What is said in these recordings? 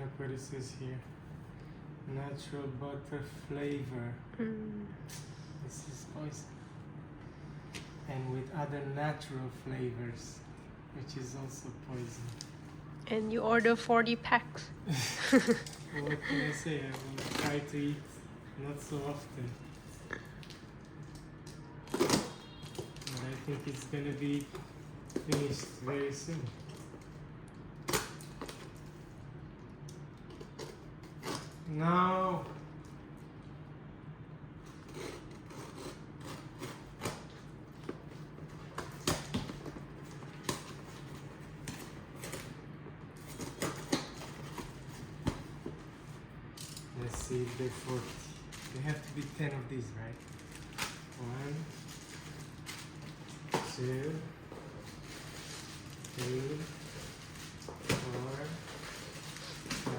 Look what it says here. Natural butter flavor. This is poison. And with other natural flavors, which is also poison. And you order 40 packs. What can I say? I will try to eat not so often. But I think it's gonna be finished very soon. No! Let's see if they're 40. There have to be 10 of these, right? 1, 2, 3, 4, 5,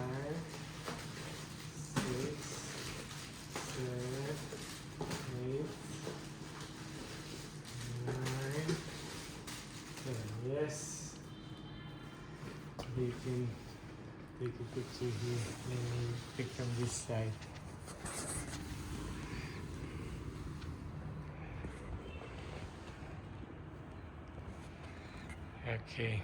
6, 7, 8, 9, 10. Yes. You can take a picture here and pick from this side. Okay.